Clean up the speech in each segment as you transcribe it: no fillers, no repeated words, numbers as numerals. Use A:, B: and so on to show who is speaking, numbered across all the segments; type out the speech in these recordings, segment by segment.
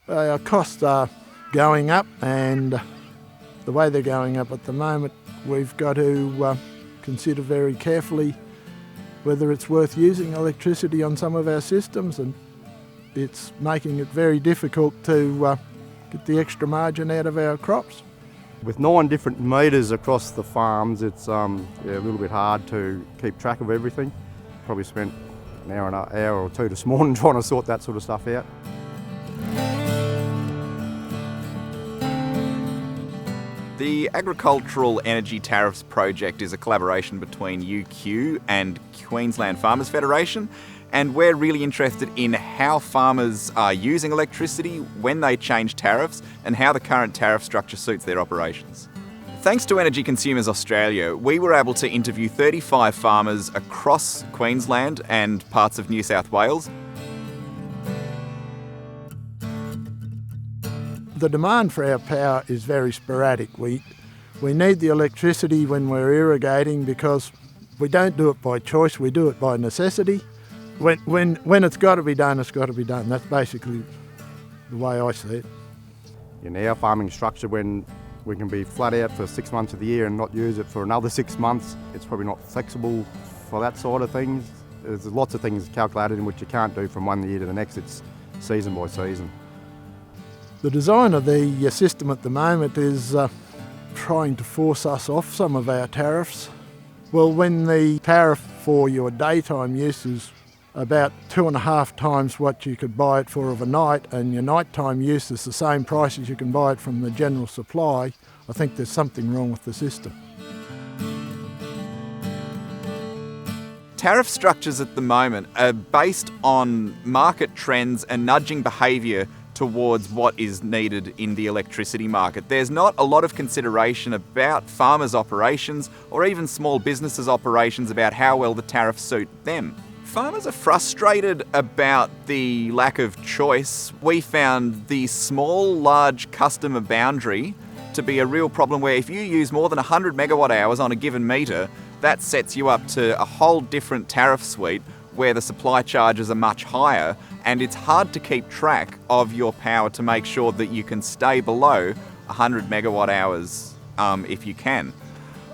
A: Our costs are going up, and the way they're going up at the moment, we've got to consider very carefully whether it's worth using electricity on some of our systems, and it's making it very difficult to get the extra margin out of our crops.
B: With 9 different meters across the farms, it's a little bit hard to keep track of everything. Probably spent an hour or two this morning trying to sort that sort of stuff out.
C: The Agricultural Energy Tariffs project is a collaboration between UQ and Queensland Farmers Federation, and we're really interested in how farmers are using electricity, when they change tariffs, and how the current tariff structure suits their operations. Thanks to Energy Consumers Australia, we were able to interview 35 farmers across Queensland and parts of New South Wales.
A: The demand for our power is very sporadic. We need the electricity when we're irrigating because we don't do it by choice, we do it by necessity. When it's got to be done, it's got to be done. That's basically the way I see it.
B: In our farming structure, when we can be flat out for 6 months of the year and not use it for another 6 months, it's probably not flexible for that side of things. There's lots of things calculated in which you can't do from one year to the next. It's season by season.
A: The design of the system at the moment is trying to force us off some of our tariffs. Well, when the tariff for your daytime use is about 2.5 times what you could buy it for overnight, and your nighttime use is the same price as you can buy it from the general supply, I think there's something wrong with the system.
C: Tariff structures at the moment are based on market trends and nudging behaviour towards what is needed in the electricity market. There's not a lot of consideration about farmers' operations or even small businesses' operations about how well the tariffs suit them. Farmers are frustrated about the lack of choice. We found the small, large customer boundary to be a real problem where if you use more than 100 megawatt hours on a given metre, that sets you up to a whole different tariff suite where the supply charges are much higher, and it's hard to keep track of your power to make sure that you can stay below 100 megawatt hours if you can.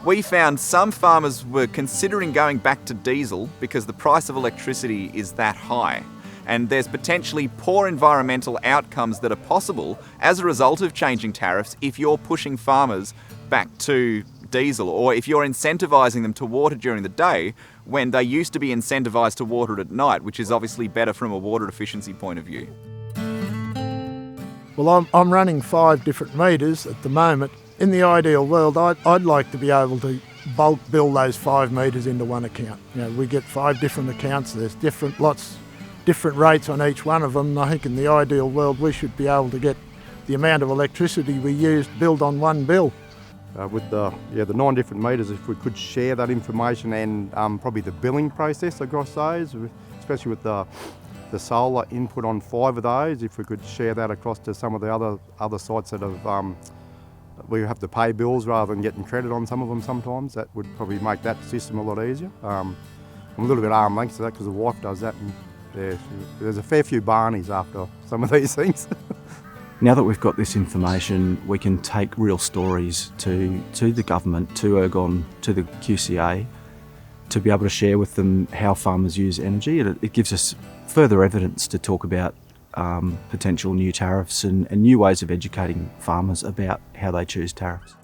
C: We found some farmers were considering going back to diesel because the price of electricity is that high, and there's potentially poor environmental outcomes that are possible as a result of changing tariffs if you're pushing farmers back to diesel, or if you're incentivising them to water during the day when they used to be incentivised to water it at night, which is obviously better from a water efficiency point of view.
A: Well, I'm running 5 different meters at the moment. In the ideal world, I'd like to be able to bulk bill those 5 meters into one account. You know, we get 5 different accounts, there's different rates on each one of them, and I think in the ideal world we should be able to get the amount of electricity we used billed on one bill.
B: With the 9 different meters, if we could share that information and probably the billing process across those, especially with the solar input on 5 of those, if we could share that across to some of the other sites that have we have to pay bills rather than getting credit on some of them sometimes, that would probably make that system a lot easier. I'm a little bit arm length to that because the wife does that, and there's a fair few Barneys after some of these things.
D: Now that we've got this information, we can take real stories to the government, to Ergon, to the QCA, to be able to share with them how farmers use energy. It gives us further evidence to talk about potential new tariffs and new ways of educating farmers about how they choose tariffs.